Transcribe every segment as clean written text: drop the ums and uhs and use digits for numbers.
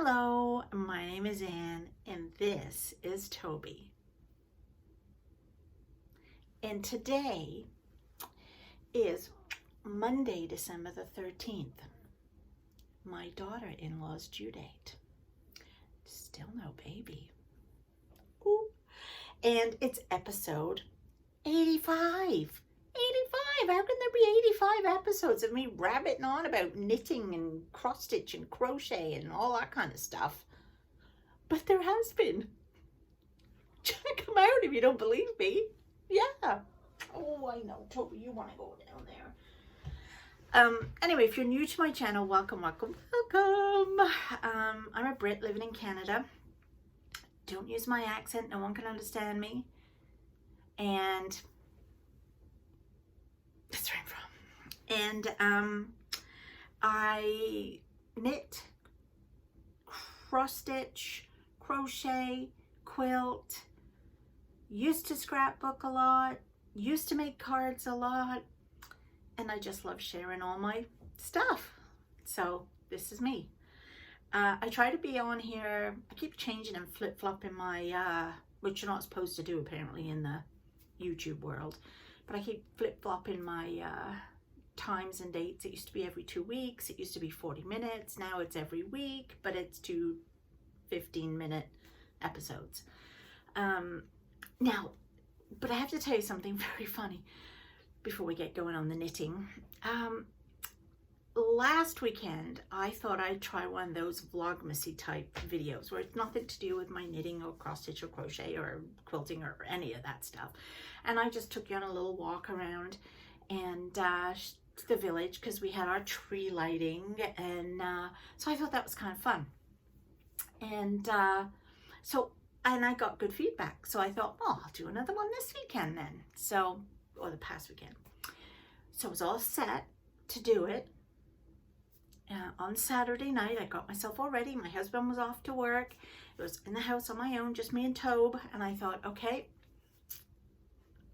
Hello, my name is Anne, and this is Toby. And today is Monday, December the 13th, my daughter-in-law's due date. Still no baby. Ooh. And it's episode 85. 85! How can there be 85 episodes of me rabbiting on about knitting and cross stitch and crochet and all that kind of stuff? But there has been. Check them out if you don't believe me. Yeah. Oh, I know, Toby, you want to go down there. Anyway, if you're new to my channel, welcome. I'm a Brit living in Canada. Don't use my accent. No one can understand me. And that's where I'm from. And I knit, cross stitch, crochet, quilt, used to scrapbook a lot, used to make cards a lot, and I just love sharing all my stuff. So this is me. I try to be on here. I keep changing and flip-flopping my, which you're not supposed to do apparently in the YouTube world. But I keep flip-flopping my times and dates. It used to be every 2 weeks. It used to be 40 minutes. Now it's every week, but it's 2 15-minute episodes. Now, but I have to tell you something very funny before we get going on the knitting. Last weekend, I thought I'd try one of those vlogmasy type videos where it's nothing to do with my knitting or cross stitch or crochet or quilting or any of that stuff. And I just took you on a little walk around and the village because we had our tree lighting, and so I thought that was kind of fun. And and I got good feedback, so I thought, oh, I'll do another one this weekend then. So, or the past weekend. So I was all set to do it. On Saturday night, I got myself all ready. My husband was off to work. It was in the house on my own, just me and Toby. And I thought, okay,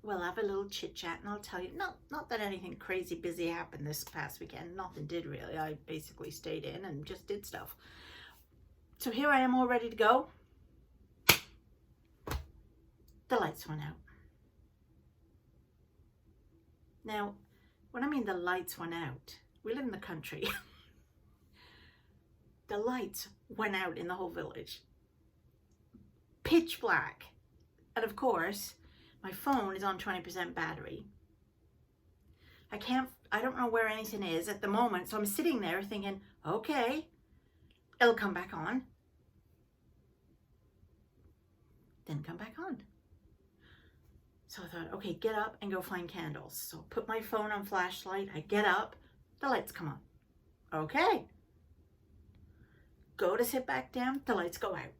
we'll have a little chit chat, and I'll tell you. Not that anything crazy busy happened this past weekend. Nothing did really. I basically stayed in and just did stuff. So here I am, all ready to go. The lights went out. Now, when I mean the lights went out, we live in the country. The lights went out in the whole village. Pitch black. And of course, my phone is on 20% battery. I don't know where anything is at the moment, so I'm sitting there thinking, okay, it'll come back on. Then come back on. So I thought, okay, get up and go find candles. So put my phone on flashlight. I get up, the lights come on. Okay. Go to sit back down, the lights go out.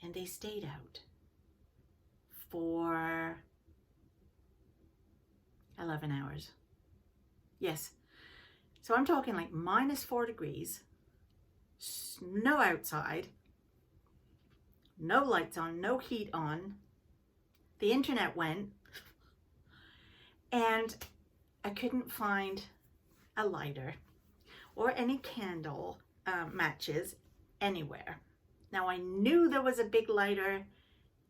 And they stayed out for 11 hours. Yes. So I'm talking like -4 degrees, snow outside, no lights on, no heat on. The internet went, and I couldn't find a lighter or any candle matches anywhere. Now I knew there was a big lighter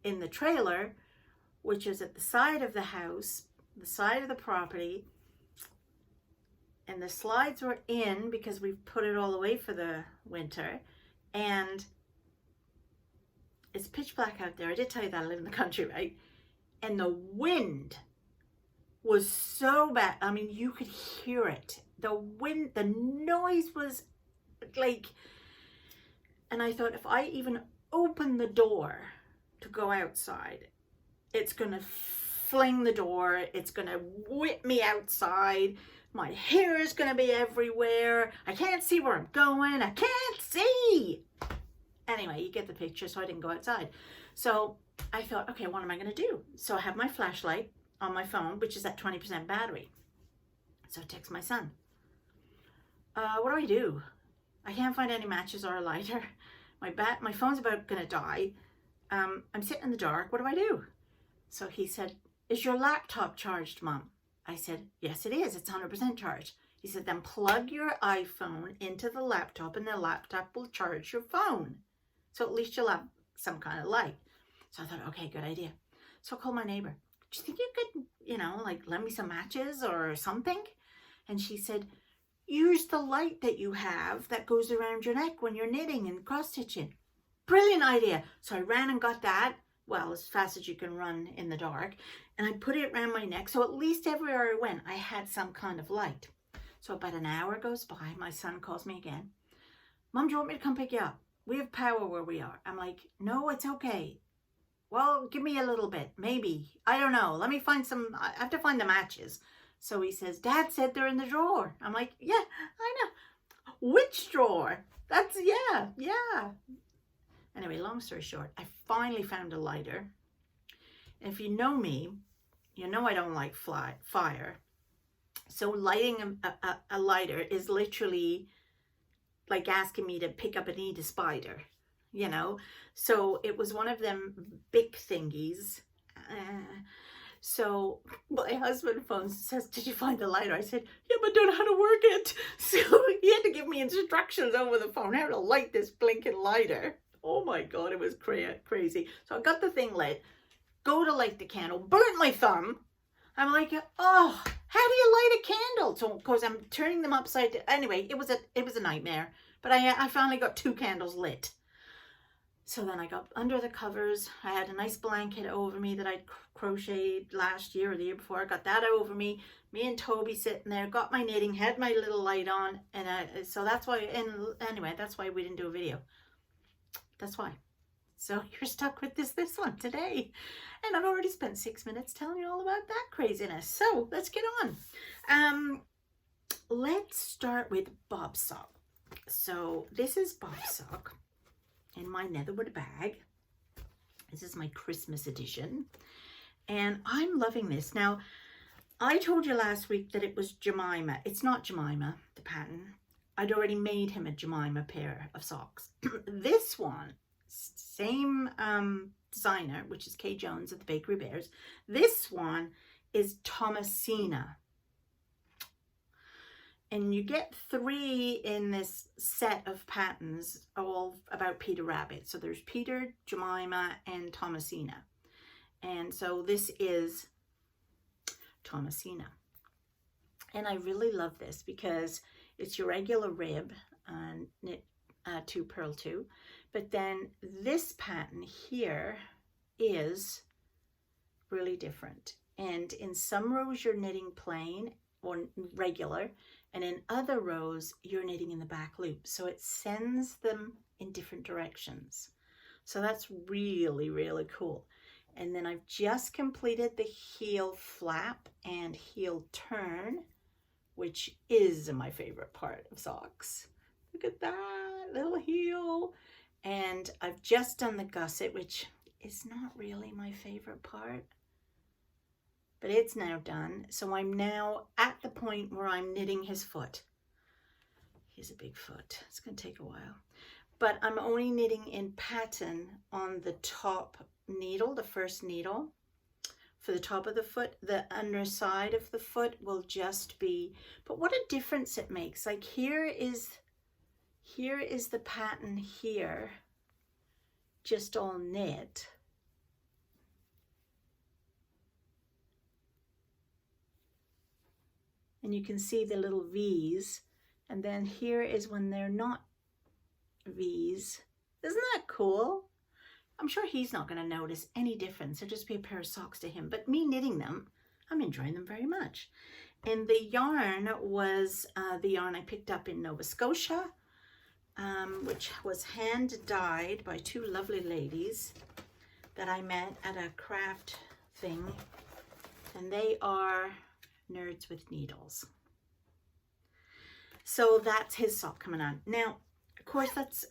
in the trailer, which is at the side of the house, the side of the property, and the slides were in because we've put it all away for the winter, and it's pitch black out there. I did tell you that I live in the country, right? And the wind was so bad. I mean, you could hear it. The wind, the noise was like, and I thought if I even open the door to go outside, it's gonna fling the door, it's gonna whip me outside, my hair is gonna be everywhere, I can't see where I'm going, I can't see. Anyway, you get the picture, so I didn't go outside. So I thought, okay, what am I gonna do? So I have my flashlight on my phone, which is at 20% battery. So I text my son. What do I do? I can't find any matches or a lighter. My phone's about gonna die. I'm sitting in the dark. What do I do? So he said, is your laptop charged, Mom? I said, yes, it is. It's 100% charged. He said, then plug your iPhone into the laptop and the laptop will charge your phone. So at least you'll have some kind of light. So I thought, okay, good idea. So I called my neighbor. Do you think you could, you know, like lend me some matches or something? And she said, use the light that you have that goes around your neck when you're knitting and cross-stitching. Brilliant idea. So I ran and got that, well, as fast as you can run in the dark, and I put it around my neck, so at least everywhere I went, I had some kind of light. So about an hour goes by, my son calls me again. Mom, do you want me to come pick you up? We have power where we are. I'm like, no, it's okay. Well, give me a little bit, maybe. I don't know. Let me find some, I have to find the matches. So he says, Dad said they're in the drawer. I'm like, yeah, I know. Which drawer? That's, yeah. Anyway, long story short, I finally found a lighter. And if you know me, you know I don't like fire. So lighting a lighter is literally like asking me to pick up and eat a spider, you know. So it was one of them big thingies. So my husband phones and says, did you find the lighter? I said, yeah, but I don't know how to work it. So he had to give me instructions over the phone how to light this blinking lighter. Oh my God, it was crazy. So I got the thing lit, go to light the candle, burnt my thumb. I'm like, oh, how do you light a candle? So, because I'm turning them upside down. Anyway, it was a nightmare. But I finally got 2 candles lit. So then I got under the covers. I had a nice blanket over me that I'd crocheted last year or the year before. I got that over me. Me and Toby sitting there, got my knitting, had my little light on. And so that's why, and anyway, that's why we didn't do a video. That's why. So you're stuck with this one today. And I've already spent 6 minutes telling you all about that craziness. So let's get on. Let's start with Bob Sock. So this is Bob Sock in my Netherwood bag. This is my Christmas edition. And I'm loving this. Now, I told you last week that it was Jemima. It's not Jemima, the pattern. I'd already made him a Jemima pair of socks. This one, same designer, which is Kay Jones at the Bakery Bears. This one is Thomasina. And you get 3 in this set of patterns, all about Peter Rabbit. So there's Peter, Jemima, and Thomasina. And so this is Thomasina. And I really love this because it's your regular rib, knit 2, purl 2. But then this pattern here is really different. And in some rows you're knitting plain or regular, and in other rows you're knitting in the back loop. So it sends them in different directions. So that's really, really cool. And then I've just completed the heel flap and heel turn, which is my favorite part of socks. Look at that little heel. And I've just done the gusset, which is not really my favorite part, but it's now done. So I'm now at the point where I'm knitting his foot. He's a big foot. It's going to take a while. But I'm only knitting in pattern on the top needle, the first needle. For the top of the foot, the underside of the foot will just be, but what a difference it makes. Like here is the pattern here, just all knit. And you can see the little V's. And then here is when they're not V's. Isn't that cool? I'm sure he's not going to notice any difference. It'll just be a pair of socks to him. But me knitting them, I'm enjoying them very much. And the yarn was the yarn I picked up in Nova Scotia, which was hand dyed by 2 lovely ladies that I met at a craft thing. And they are Nerds with Needles. So that's his sock coming on. Now, of course, that's...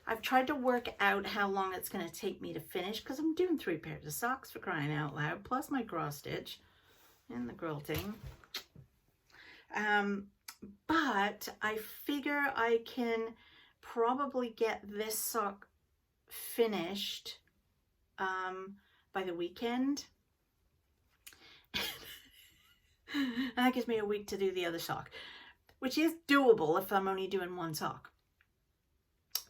I've tried to work out how long it's going to take me to finish because I'm doing 3 pairs of socks, for crying out loud, plus my cross stitch and the quilting. But I figure I can probably get this sock finished by the weekend. And that gives me a week to do the other sock. which is doable if I'm only doing one sock.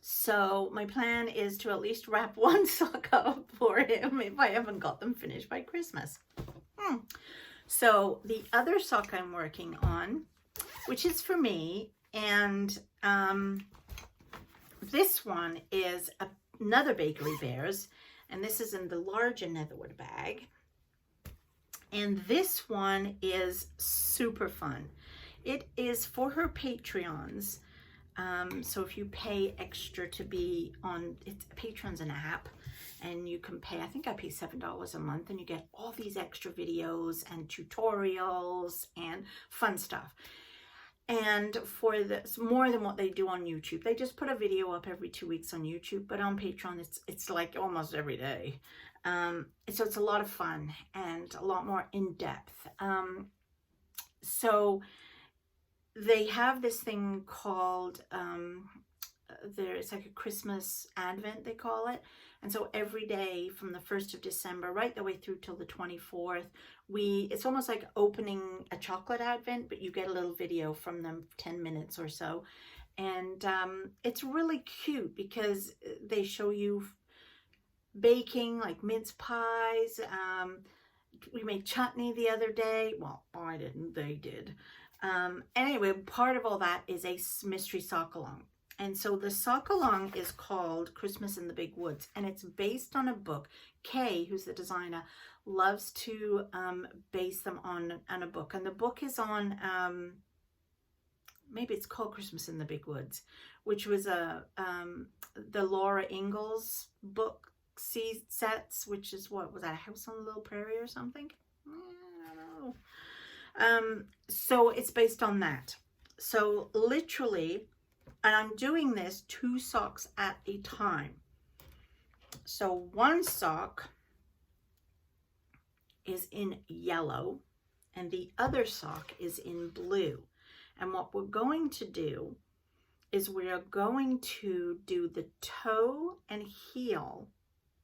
So my plan is to at least wrap one sock up for him if I haven't got them finished by Christmas. So the other sock I'm working on, which is for me, and this one is another Bakery Bears, and this is in the larger Netherwood bag. And this one is super fun. It is for her Patreons. So if you pay extra to be on, Patreon's an app, and you can pay, I think I pay $7 a month, and you get all these extra videos and tutorials and fun stuff. And for this, more than what they do on YouTube, they just put a video up every 2 weeks on YouTube, but on Patreon, it's like almost every day. So it's a lot of fun and a lot more in depth. So they have this thing called, it's like a Christmas Advent, they call it. And so every day from the 1st of December, right the way through till the 24th, it's almost like opening a chocolate Advent, but you get a little video from them, 10 minutes or so. And it's really cute because they show you baking, like mince pies. We made chutney the other day. Well, I didn't, they did. Anyway, part of all that is a mystery sock along. And so the sock along is called Christmas in the Big Woods, and it's based on a book. Kay, who's the designer, loves to base them on a book. And the book is on, maybe it's called Christmas in the Big Woods, which was the Laura Ingalls book sets, which is, what was that, A House on the Little Prairie or something? I don't know. So it's based on that. So literally, and I'm doing this 2 socks at a time. So one sock is in yellow and the other sock is in blue. And what we're going to do is we are going to do the toe and heel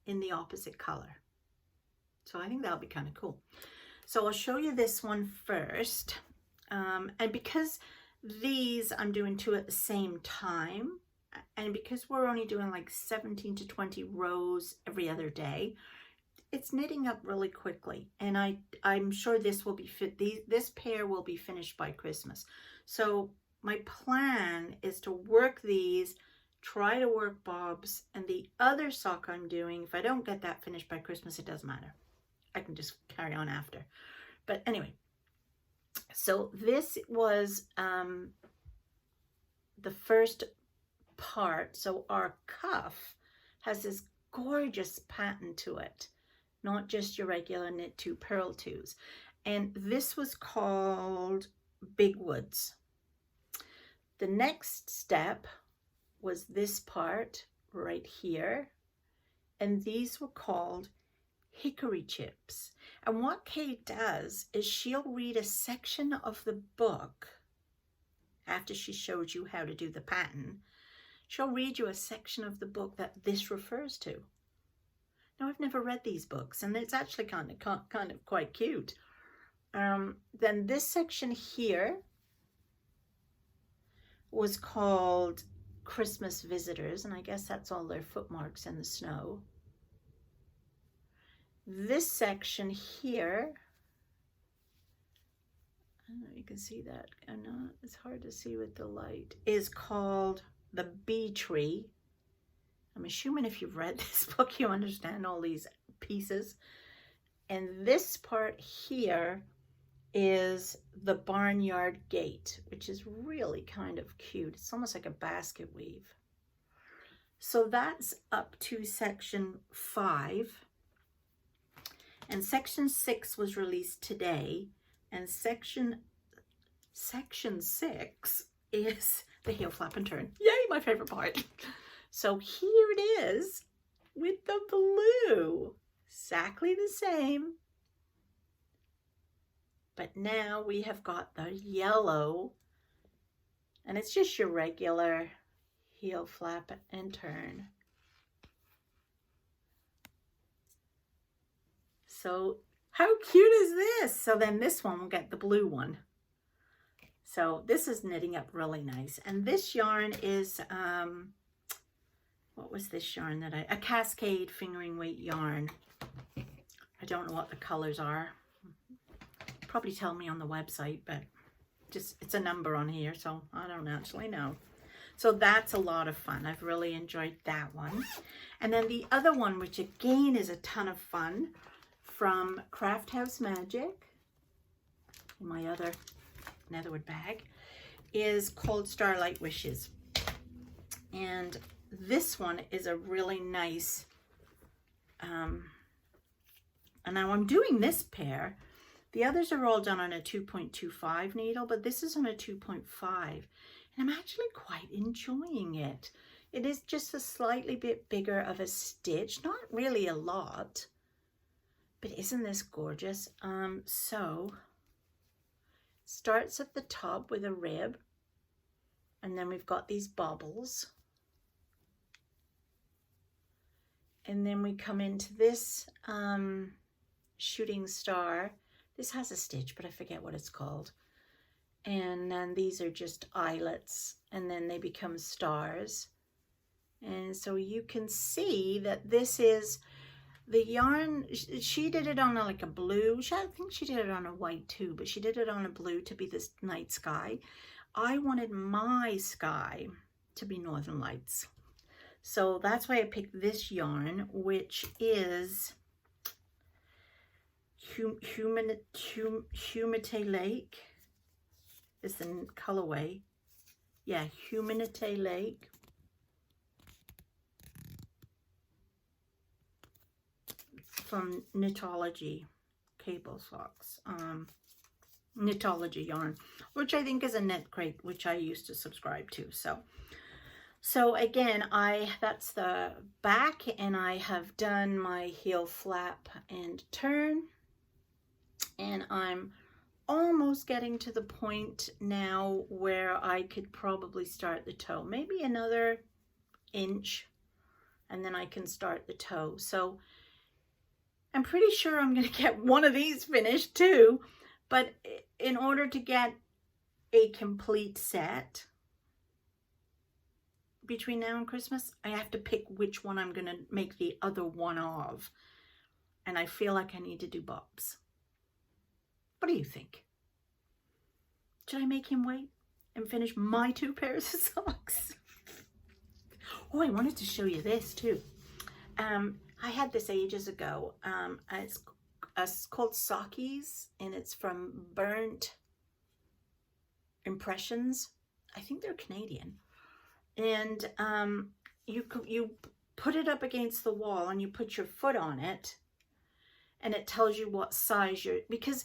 in the opposite color. So I think that'll be kind of cool. So I'll show you this one first. And because these I'm doing 2 at the same time, and because we're only doing like 17 to 20 rows every other day, it's knitting up really quickly. And I'm sure this will be this pair will be finished by Christmas. So my plan is to work these, try to work bobs, and the other sock I'm doing, if I don't get that finished by Christmas, it doesn't matter. I can just carry on after. But anyway, so this was the first part. So our cuff has this gorgeous pattern to it, not just your regular knit 2 purl 2s. And this was called Big Woods. The next step was this part right here, and these were called Hickory Chips. And what Kate does is she'll read a section of the book after she shows you how to do the pattern. She'll read you a section of the book that this refers to. Now, I've never read these books, and it's actually kind of quite cute. Then this section here was called Christmas Visitors, and I guess that's all their footmarks in the snow. This section here, I don't know if you can see that. I know it's hard to see with the light, is called The Bee Tree. I'm assuming if you've read this book, you understand all these pieces. And this part here is The Barnyard Gate, which is really kind of cute. It's almost like a basket weave. So that's up to section 5. And section 6 was released today. And section 6 is the heel flap and turn. Yay, my favorite part. So here it is with the blue. Exactly the same. But now we have got the yellow. And it's just your regular heel flap and turn. So how cute is this? So then this one will get the blue one. So this is knitting up really nice. And this yarn is, what was this yarn that a Cascade fingering weight yarn. I don't know what the colors are. Probably tell me on the website, but just it's a number on here, so I don't actually know. So that's a lot of fun. I've really enjoyed that one. And then the other one, which again is a ton of fun, from Craft House Magic, in my other Netherwood bag, is called Starlight Wishes. And this one is a really nice, and now I'm doing this pair. The others are all done on a 2.25 needle, but this is on a 2.5, and I'm actually quite enjoying it. It is just a slightly bit bigger of a stitch, not really a lot, but isn't this gorgeous? So starts at the top with a rib, and then we've got these bubbles, and then we come into this shooting star. This has a stitch, but I forget what it's called. And then these are just eyelets, and then they become stars. And so you can see that this is the yarn. She did it on like a blue. I think she did it on a white too, but she did it on a blue to be this night sky. I wanted my sky to be Northern Lights. So that's why I picked this yarn, which is Humidity Lake is the colorway. Yeah, Humidity Lake. From Knitology Cable Socks. Knitology yarn, which I think is a Knit Crate, which I used to subscribe to. So again, that's the back, and I have done my heel flap and turn, and I'm almost getting to the point now where I could probably start the toe, maybe another inch, and then I can start the toe. So I'm pretty sure I'm going to get one of these finished too, but in order to get a complete set between now and Christmas, I have to pick which one I'm going to make the other one of. And I feel like I need to do Bob's. What do you think? Should I make him wait and finish my 2 pairs of socks? Oh, I wanted to show you this too. I had this ages ago. It's called Sockies, and it's from Burnt Impressions. I think they're Canadian. And you put it up against the wall, and you put your foot on it, and it tells you what size you're, because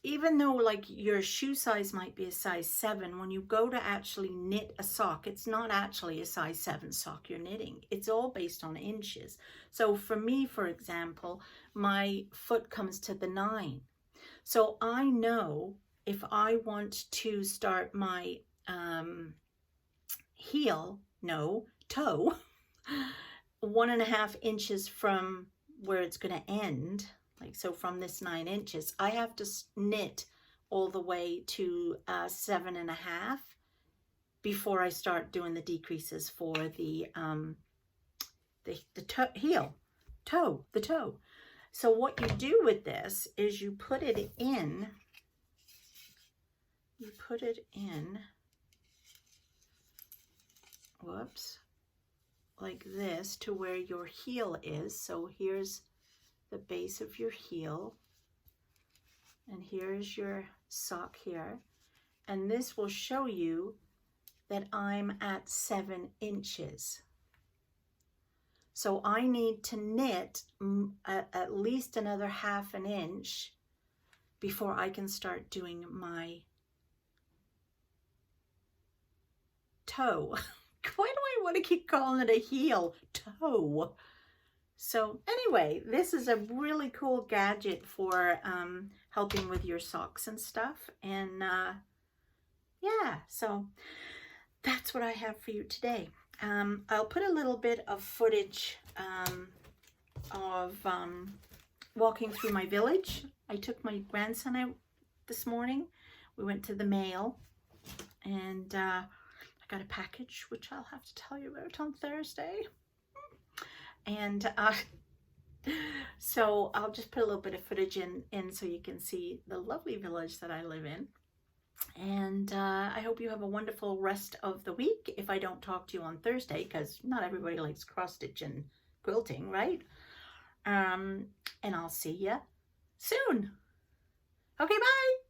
even though like your shoe size might be a size 7, when you go to actually knit a sock, it's not actually a size 7 sock you're knitting. It's all based on inches. So for me, for example, my foot comes to the 9. So I know if I want to start my toe 1.5 inches from where it's going to end, like so from this 9 inches, I have to knit all the way to 7.5 before I start doing the decreases for the toe. So what you do with this is you put it in, whoops, like this to where your heel is. So here's the base of your heel, and here's your sock here, and this will show you that I'm at 7 inches. So I need to knit at least another 1/2 inch before I can start doing my toe. Why do I want to keep calling it a heel? Toe. So anyway, this is a really cool gadget for helping with your socks and stuff. And yeah, so that's what I have for you today. I'll put a little bit of footage of walking through my village. I took my grandson out this morning. We went to the mail, And I got a package, which I'll have to tell you about on Thursday. And so I'll just put a little bit of footage in so you can see the lovely village that I live in. And I hope you have a wonderful rest of the week if I don't talk to you on Thursday, because not everybody likes cross-stitch and quilting, right? And I'll see you soon. Okay, bye.